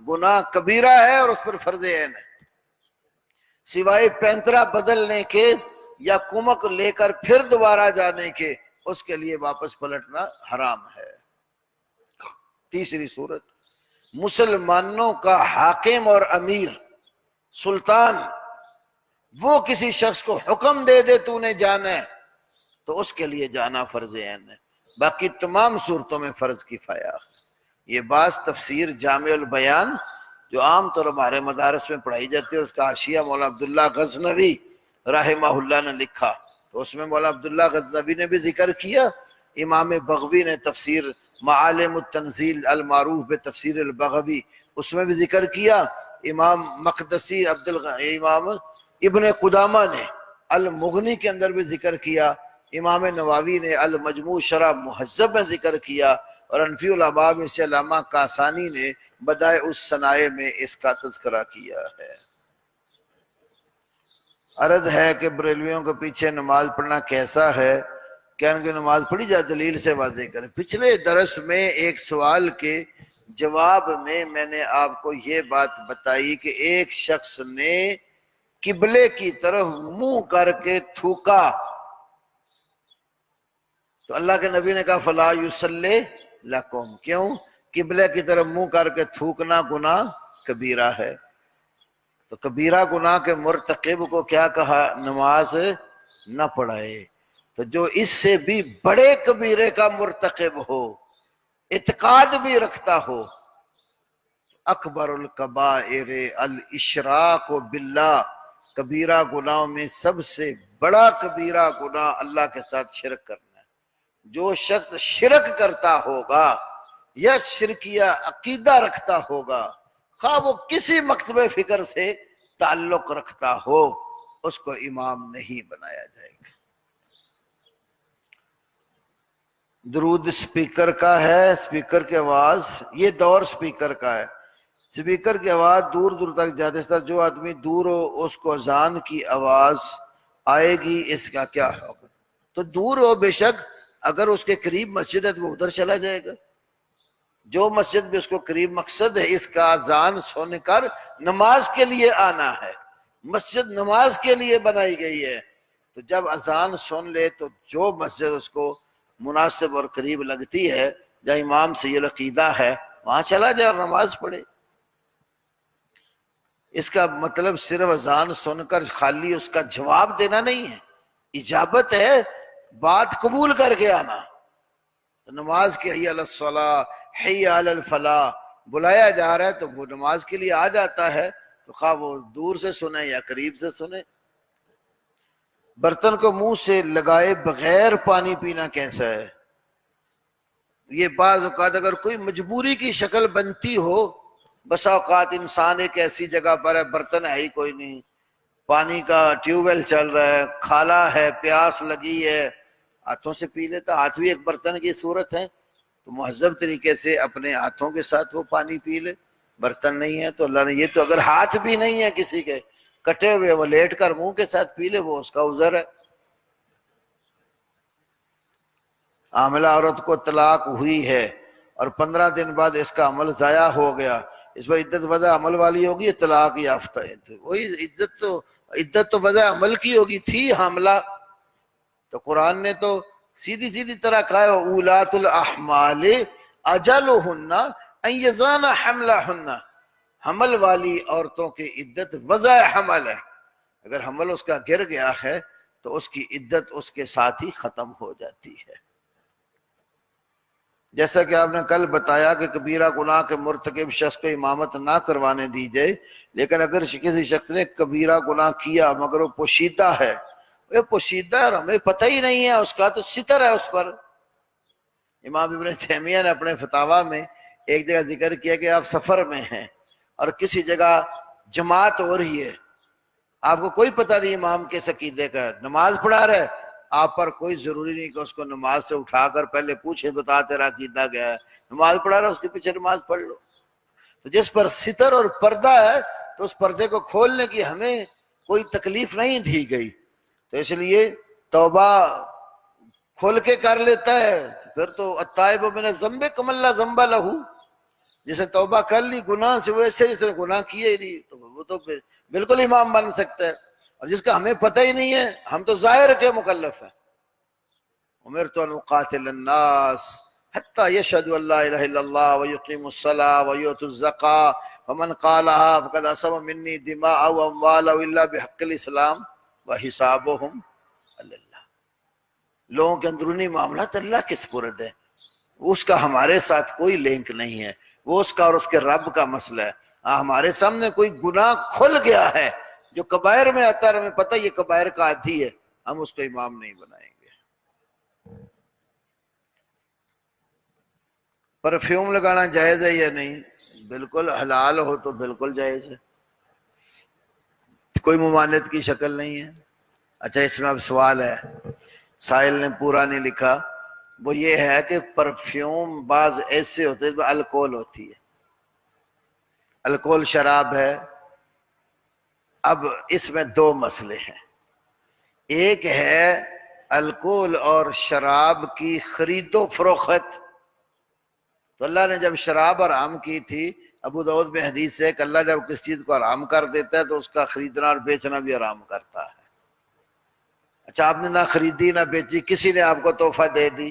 گناہ کبیرہ ہے اور اس پر فرض عین ہے، سوائے پینترا بدلنے کے یا کمک لے کر پھر دوبارہ جانے کے اس کے لیے واپس پلٹنا حرام ہے۔ تیسری صورت، مسلمانوں کا حاکم اور امیر سلطان وہ کسی شخص کو حکم دے دے تو نے جانا ہے تو اس کے لیے جانا فرض عین ہے، باقی تمام صورتوں میں فرض کفایہ ہے۔ یہ بعض تفسیر جامع البیان جو عام طور ہمارے مدارس میں پڑھائی جاتی ہے، اس کا حاشیہ مولانا عبداللہ غزنوی رحمہ اللہ نے لکھا، تو اس میں مولانا عبداللہ غزنوی نے بھی ذکر کیا، امام بغوی نے تفسیر معالم التنزیل المعروف بتفسیر البغوی اس میں بھی ذکر کیا، امام مقدسی امام ابن قدامہ نے المغنی کے اندر بھی ذکر کیا، امام نووی نے المجموع شرح مہذب میں ذکر کیا، اور انفی العباب میں سے علامہ کاسانی نے بدائع الصنائع میں اس کا تذکرہ کیا ہے۔ عرض ہے کہ بریلویوں کے پیچھے نماز پڑھنا کیسا ہے؟ کیا ان کی نماز پڑھی جائے؟ دلیل سے واضح کریں۔ پچھلے درس میں ایک سوال کے جواب میں نے آپ کو یہ بات بتائی کہ ایک شخص نے قبلے کی طرف منہ کر کے تھوکا تو اللہ کے نبی نے کہا فلا یصلی لکم، کیوں؟ قبلے کی طرف منہ کر کے تھوکنا گناہ کبیرہ ہے، تو کبیرہ گناہ کے مرتکب کو کیا کہا؟ نماز نہ پڑھائے۔ تو جو اس سے بھی بڑے کبیرے کا مرتکب ہو، اعتقاد بھی رکھتا ہو، اکبر الکبائر الاشراک باللہ، کبیرہ گناہوں میں سب سے بڑا کبیرہ گناہ اللہ کے ساتھ شرک کرنا ہے۔ جو شخص شرک کرتا ہوگا یا شرکیہ عقیدہ رکھتا ہوگا، خواہ وہ کسی مکتب فکر سے تعلق رکھتا ہو، اس کو امام نہیں بنایا جائے گا۔ درود سپیکر کا ہے، سپیکر کی آواز، یہ دور سپیکر کا ہے، سپیکر کی آواز دور دور تک جاتے تر جو آدمی دور ہو اس کو اذان کی آواز آئے گی، اس کا کیا ہوگا؟ تو دور ہو بے شک، اگر اس کے قریب مسجد ہے تو وہ ادھر چلا جائے گا، جو مسجد بھی اس کو قریب، مقصد ہے اس کا اذان سن کر نماز کے لیے آنا ہے، مسجد نماز کے لیے بنائی گئی ہے، تو جب اذان سن لے تو جو مسجد اس کو مناسب اور قریب لگتی ہے جہاں امام سے یہ عقیدہ ہے وہاں چلا جائے اور نماز پڑھے۔ اس کا مطلب صرف اذان سن کر خالی اس کا جواب دینا نہیں ہے، اجابت ہے، بات قبول کر کے آنا۔ تو نماز کے حی علی الصلاۃ حی علی الفلاح بلایا جا رہا ہے تو وہ نماز کے لیے آ جاتا ہے، تو خواہ وہ دور سے سنے یا قریب سے سنے۔ برتن کو منہ سے لگائے بغیر پانی پینا کیسا ہے؟ یہ بعض اوقات اگر کوئی مجبوری کی شکل بنتی ہو، بسا اوقات انسان ایک ایسی جگہ پر ہے برتن ہے ہی کوئی نہیں، پانی کا ٹیوب ویل چل رہا ہے، کھالا ہے، پیاس لگی ہے، ہاتھوں سے پی لیتا، ہاتھ بھی ایک برتن کی صورت ہے، تو مہذب طریقے سے اپنے ہاتھوں کے ساتھ وہ پانی پی لے۔ برتن نہیں ہے تو اللہ نے یہ تو اگر ہاتھ بھی نہیں ہے کسی کے کٹے ہوئے، وہ لیٹ کر منہ کے ساتھ پی لے، وہ اس کا عذر ہے۔ حاملہ عورت کو طلاق ہوئی ہے اور 15 دن بعد اس کا عمل ضائع ہو گیا، اس پر عدت وضع عمل والی ہوگی یا طلاق یافتہ ہے؟ وہی عدت تو وضع عمل کی ہوگی، تھی حاملہ، تو قرآن نے تو سیدھی سیدھی طرح کہا ہے اولات الاحمال اجلہن ان یضعن حملہن، حمل والی عورتوں کی عدت وضع حمل ہے، اگر حمل اس کا گر گیا ہے تو اس کی عدت اس کے ساتھ ہی ختم ہو جاتی ہے۔ جیسا کہ آپ نے کل بتایا کہ کبیرہ گناہ کے مرتکب شخص کو امامت نہ کروانے دی جائے، لیکن اگر کسی شخص نے کبیرہ گناہ کیا مگر وہ پوشیدہ ہے، وہ پوشیدہ ہے اور ہمیں پتہ ہی نہیں ہے اس کا، تو ستر ہے اس پر۔ امام ابن تیمیہ نے اپنے فتاویٰ میں ایک جگہ ذکر کیا کہ آپ سفر میں ہیں اور کسی جگہ جماعت ہو رہی ہے، آپ کو کوئی پتہ نہیں امام کس عقیدے کا ہے، نماز پڑھا رہا ہے، آپ پر کوئی ضروری نہیں کہ اس کو نماز سے اٹھا کر پہلے پوچھے بتا تیرا عقیدہ کیا ہے، نماز پڑھا رہا ہے اس کے پیچھے نماز پڑھ لو۔ تو جس پر ستر اور پردہ ہے تو اس پردے کو کھولنے کی ہمیں کوئی تکلیف نہیں دی گئی، تو اس لیے توبہ کھول کے کر لیتا ہے، پھر تو التائب من الذنب کمن لا ذنب لہ، جس نے توبہ کر لی گناہ سے ویسے جس نے گناہ کیے ہی نہیں، تو وہ تو بالکل امام بن سکتا ہے۔ اور جس کا ہمیں پتہ ہی نہیں ہے، ہم تو ظاہر کے مکلف ہیں۔ امرت ان اقاتل الناس حتی یشہدوا ان لا الہ الا اللہ ویقیموا الصلاۃ ویؤتوا الزکاۃ ومن قالها فقد عصم منی دماءهم واموالهم الا بحق الاسلام وحسابهم علی اللہ۔ لوگوں کے اندرونی معاملات اللہ کے سپرد ہے، اس کا ہمارے ساتھ کوئی لنک نہیں ہے، وہ اس کا اور اس کے رب کا مسئلہ ہے۔ ہمارے سامنے کوئی گناہ کھل گیا ہے جو کبائر میں آتا ہے، ہمیں پتہ یہ کبائر کا عادی ہے، ہم اس کو امام نہیں بنائیں گے۔ پرفیوم لگانا جائز ہے یا نہیں؟ بالکل حلال ہو تو بالکل جائز ہے، کوئی ممانعت کی شکل نہیں ہے۔ اچھا اس میں اب سوال ہے، سائل نے پورا نہیں لکھا، وہ یہ ہے کہ پرفیوم بعض ایسے ہوتے ہیں جو الکول ہوتی ہے، الکول شراب ہے۔ اب اس میں دو مسئلے ہیں، ایک ہے الکول اور شراب کی خرید و فروخت۔ تو اللہ نے جب شراب حرام کی تھی، ابو داؤد میں حدیث ہے کہ اللہ جب کس چیز کو حرام کر دیتا ہے تو اس کا خریدنا اور بیچنا بھی حرام کرتا ہے۔ اچھا آپ نے نہ خریدی نہ بیچی، کسی نے آپ کو تحفہ دے دی،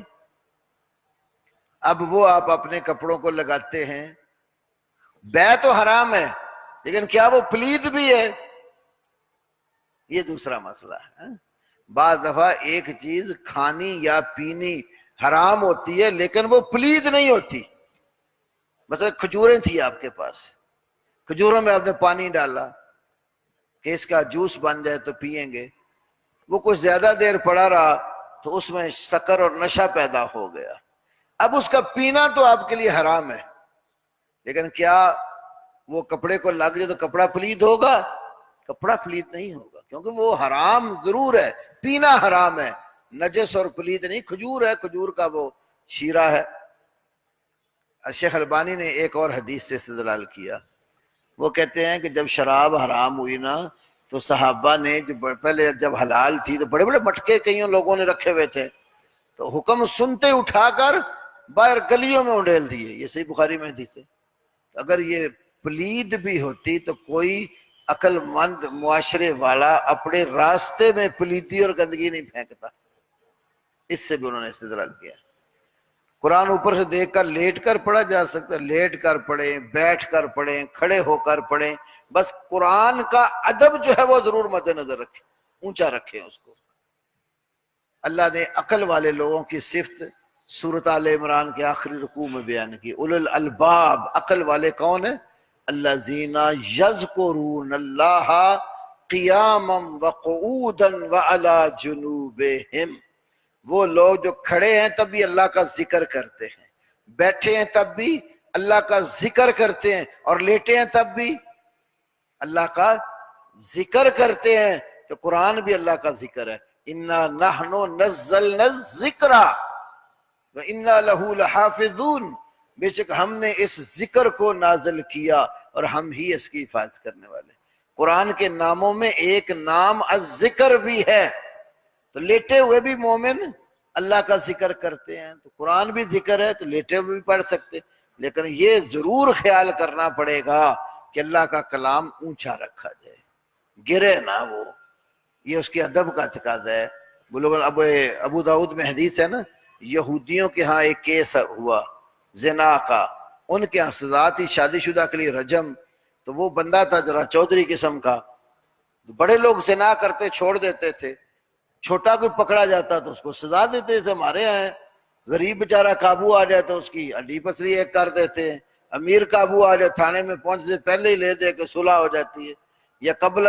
اب وہ آپ اپنے کپڑوں کو لگاتے ہیں، بیع تو حرام ہے لیکن کیا وہ پلید بھی ہے؟ یہ دوسرا مسئلہ ہے۔ بعض دفعہ ایک چیز کھانی یا پینی حرام ہوتی ہے لیکن وہ پلید نہیں ہوتی۔ مثلا کھجوریں تھی آپ کے پاس، کھجوروں میں آپ نے پانی ڈالا کہ اس کا جوس بن جائے تو پئیں گے، وہ کچھ زیادہ دیر پڑا رہا تو اس میں شکر اور نشہ پیدا ہو گیا، اب اس کا پینا تو آپ کے لیے حرام ہے، لیکن کیا وہ کپڑے کو لگ جائے تو کپڑا پلید ہوگا؟ کپڑا پلید نہیں ہوگا، کیونکہ وہ حرام ضرور ہے، پینا حرام ہے، نجس اور پلید نہیں۔ کھجور ہے، کھجور کا وہ شیرہ ہے۔ شیخ البانی نے ایک اور حدیث سے استدلال کیا، وہ کہتے ہیں کہ جب شراب حرام ہوئی نا تو صحابہ نے پہلے جب حلال تھی تو بڑے بڑے مٹکے کئیوں لوگوں نے رکھے ہوئے تھے، تو حکم سنتے اٹھا کر باہر گلیوں میں انڈیل دیے۔ یہ صحیح بخاری میں حدیث ہے۔ اگر یہ پلید بھی ہوتی تو کوئی عقل مند معاشرے والا اپنے راستے میں پلیدی اور گندگی نہیں پھینکتا۔ اس سے بھی انہوں نے استدلال کیا۔ قرآن اوپر سے دیکھ کر لیٹ کر پڑھا جا سکتا ہے، لیٹ کر پڑھیں، بیٹھ کر پڑھیں، کھڑے ہو کر پڑھیں، بس قرآن کا ادب جو ہے وہ ضرور مد نظر رکھیں، اونچا رکھیں اس کو۔ اللہ نے عقل والے لوگوں کی صفت سورۃ آل عمران کے آخری رکوع میں بیان کی۔ اولو الالباب، عقل والے کون ہیں؟ الذین یذکرون اللہ قیاما وقعودا وعلی جنوبہم، وہ لوگ جو کھڑے ہیں تب بھی اللہ کا ذکر کرتے ہیں، بیٹھے ہیں تب بھی اللہ کا ذکر کرتے ہیں، اور لیٹے ہیں تب بھی اللہ کا ذکر کرتے ہیں۔ تو قرآن بھی اللہ کا ذکر ہے۔ اِنَّا نَحْنُ نَزَّلْنَا الذِّكْرَ وَإِنَّا لَهُ لَحَافِظُونَ، بے شک ہم نے اس ذکر کو نازل کیا اور ہم ہی اس کی حفاظت کرنے والے۔ قرآن کے ناموں میں ایک نام الذکر بھی ہے، تو لیٹے ہوئے بھی مومن اللہ کا ذکر کرتے ہیں، تو قرآن بھی ذکر ہے تو لیٹے ہوئے بھی پڑھ سکتے، لیکن یہ ضرور خیال کرنا پڑے گا کہ اللہ کا کلام اونچا رکھا جائے، گرے نہ وہ، یہ اس کے ادب کا تقاضا ہے۔ وہ لوگ ابو داؤد میں حدیث ہے نا، یہودیوں کے ہاں ایک کیس ہوا زنا کا، ان کے ہاں سزا تھی شادی شدہ کے لیے رجم، تو وہ بندہ تھا ذرا چودھری قسم کا، بڑے لوگ زنا کرتے چھوڑ دیتے تھے، چھوٹا کوئی پکڑا جاتا تو اس کو سزا دیتے تھے، ہمارے یہاں ہے غریب بیچارہ قابو آ جائے تو اس کی ہڈی پسلی ایک کر دیتے ہیں، امیر قابو آ جائے تھانے میں پہنچ سے پہلے ہی لے دے کے صلح ہو جاتی ہے، یا قبل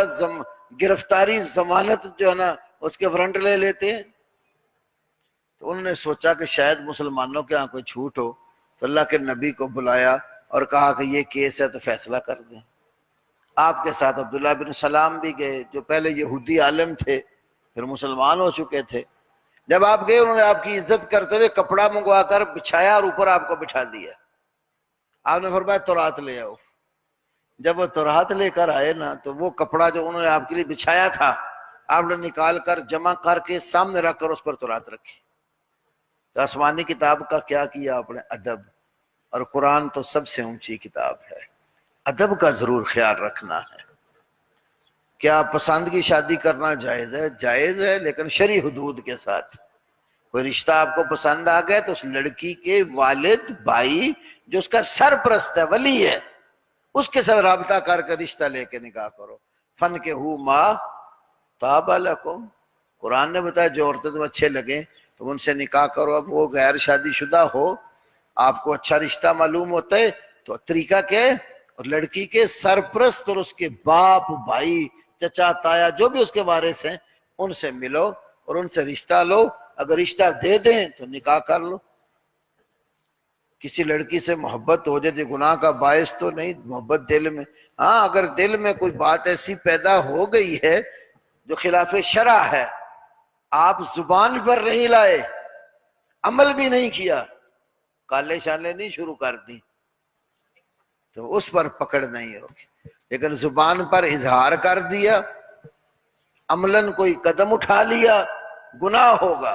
گرفتاری ضمانت جو ہے نا اس کے وارنٹ لے لیتے ہیں۔ تو انہوں نے سوچا کہ شاید مسلمانوں کے ہاں کوئی چھوٹ ہو، تو اللہ کے نبی کو بلایا اور کہا کہ یہ کیس ہے تو فیصلہ کر دیں۔ آپ کے ساتھ عبداللہ بن سلام بھی گئے جو پہلے یہودی عالم تھے پھر مسلمان ہو چکے تھے۔ جب آپ گئے انہوں نے آپ کی عزت کرتے ہوئے کپڑا منگوا کر بچھایا اور اوپر آپ کو بٹھا دیا۔ آپ نے فرمایا تورات لے آؤ۔ جب وہ تورات لے کر آئے نا تو وہ کپڑا جو انہوں نے آپ کے لیے بچھایا تھا آپ نے نکال کر جمع کر کے سامنے رکھ کر اس پر تورات رکھی۔ تو آسمانی کتاب کا کیا کیا آپ نے؟ ادب۔ اور قرآن تو سب سے اونچی کتاب ہے، ادب کا ضرور خیال رکھنا ہے۔ کیا پسند کی شادی کرنا جائز ہے؟ جائز ہے، لیکن شرعی حدود کے ساتھ۔ کوئی رشتہ آپ کو پسند آ گیا تو اس لڑکی کے والد بھائی جو اس کا سرپرست ہے، ولی ہے، اس کے ساتھ رابطہ کر کے رشتہ لے کے نکاح کرو۔ فن کے ہو ما طاب لکم، قرآن نے بتایا جو عورتیں تمہیں اچھے لگیں تم ان سے نکاح کرو۔ اب وہ غیر شادی شدہ ہو، آپ کو اچھا رشتہ معلوم ہوتا ہے تو طریقہ کیا ہے؟ اور لڑکی کے سرپرست اور اس کے باپ بھائی چچا تایا جو بھی اس کے وارث ہیں ان سے ملو اور ان سے رشتہ لو، اگر رشتہ دے دیں تو نکاح کر لو۔ کسی لڑکی سے محبت ہو جائے گناہ کا باعث تو نہیں، محبت دل میں، ہاں اگر دل میں کوئی بات ایسی پیدا ہو گئی ہے جو خلاف شرع ہے، آپ زبان پر نہیں لائے، عمل بھی نہیں کیا، کالے شالے نہیں شروع کر دی تو اس پر پکڑ نہیں ہوگی، لیکن زبان پر اظہار کر دیا، عملاً کوئی قدم اٹھا لیا، گناہ ہوگا۔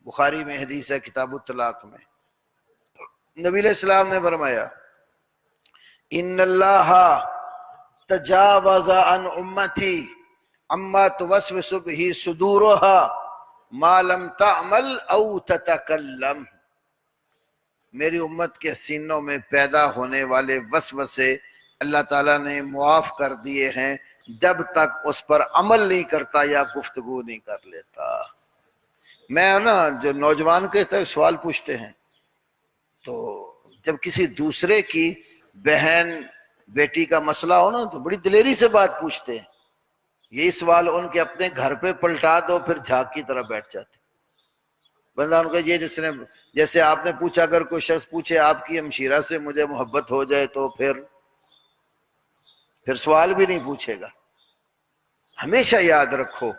بخاری میں حدیث ہے کتاب الطلاق میں، نبی علیہ السلام نے فرمایا ان اللہ تجاوز عن امتی عما توسوس به صدورها ما لم تعمل او تتکلم، میری امت کے سینوں میں پیدا ہونے والے وسوسے اللہ تعالیٰ نے معاف کر دیے ہیں جب تک اس پر عمل نہیں کرتا یا گفتگو نہیں کر لیتا۔ میں نا جو نوجوان کے طرح سوال پوچھتے ہیں تو جب کسی دوسرے کی بہن بیٹی کا مسئلہ ہو نا تو بڑی دلیری سے بات پوچھتے ہیں، یہی سوال ان کے اپنے گھر پہ پلٹا دو پھر جھاگ کی طرح بیٹھ جاتے۔ بندہ ان کو یہ جس نے جیسے آپ نے پوچھا، اگر کوئی شخص پوچھے آپ کی ہمشیرہ سے مجھے محبت ہو جائے تو پھر سوال بھی نہیں پوچھے گا۔ ہمیشہ یاد رکھو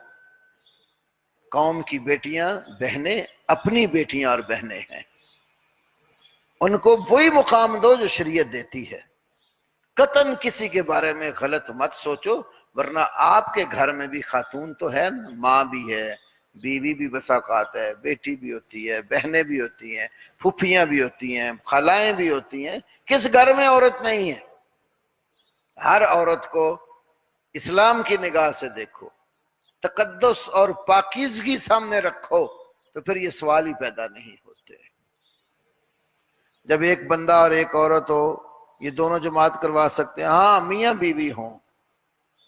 قوم کی بیٹیاں بہنیں اپنی بیٹیاں اور بہنیں ہیں، ان کو وہی مقام دو جو شریعت دیتی ہے، قطعاً کسی کے بارے میں غلط مت سوچو، ورنہ آپ کے گھر میں بھی خاتون تو ہے نا، ماں بھی ہے، بیوی بھی بسا اوقات ہے، بیٹی بھی ہوتی ہے، بہنیں بھی ہوتی ہیں، پھوپھیاں بھی ہوتی ہیں، خالائیں بھی ہوتی ہیں، کس گھر میں عورت نہیں ہے؟ ہر عورت کو اسلام کی نگاہ سے دیکھو، تقدس اور پاکیزگی سامنے رکھو تو پھر یہ سوال ہی پیدا نہیں ہوتے۔ جب ایک بندہ اور ایک عورت ہو یہ دونوں جماعت کروا سکتے ہیں، ہاں میاں بیوی ہوں،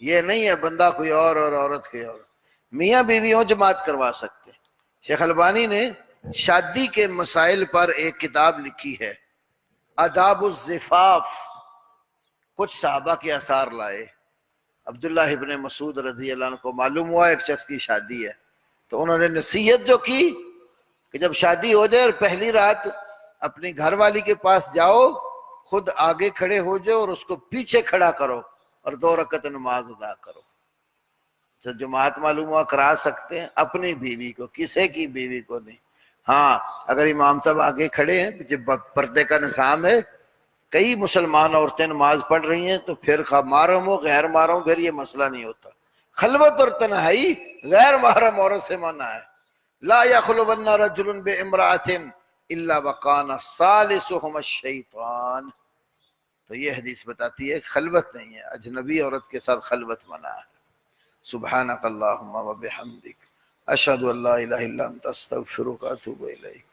یہ نہیں ہے بندہ کوئی اور عورت کوئی اور، میاں بیوی ہوں جماعت کروا سکتے ہیں۔ شیخ البانی نے شادی کے مسائل پر ایک کتاب لکھی ہے آداب الزفاف، کچھ صحابہ کے آثار لائے۔ عبداللہ ابن مسعود رضی اللہ عنہ کو معلوم ہوا ایک شخص کی شادی ہے تو انہوں نے نصیحت جو کی کہ جب شادی ہو جائے اور پہلی رات اپنی گھر والی کے پاس جاؤ، خود آگے کھڑے ہو جاؤ اور اس کو پیچھے کھڑا کرو اور 2 رکعت نماز ادا کرو۔ جب جماعت معلوم ہوا کرا سکتے ہیں اپنی بیوی کو، کسی کی بیوی کو نہیں۔ ہاں اگر امام صاحب آگے کھڑے ہیں، جب پردے کا نظام ہے، کئی مسلمان عورتیں نماز پڑھ رہی ہیں تو پھر محرم ہو غیر محرم پھر یہ مسئلہ نہیں ہوتا۔ خلوت اور تنہائی غیر محرم عورت سے منع ہے۔ لا یخلون رجل بامرأۃ الا وکان ثالثہما الشیطان، تو یہ حدیث بتاتی ہے خلوت نہیں ہے، اجنبی عورت کے ساتھ خلوت منع ہے۔ سبحانک اللہم وبحمدک اشہد ان لا الہ الا انت استغفرک واتوب الیک۔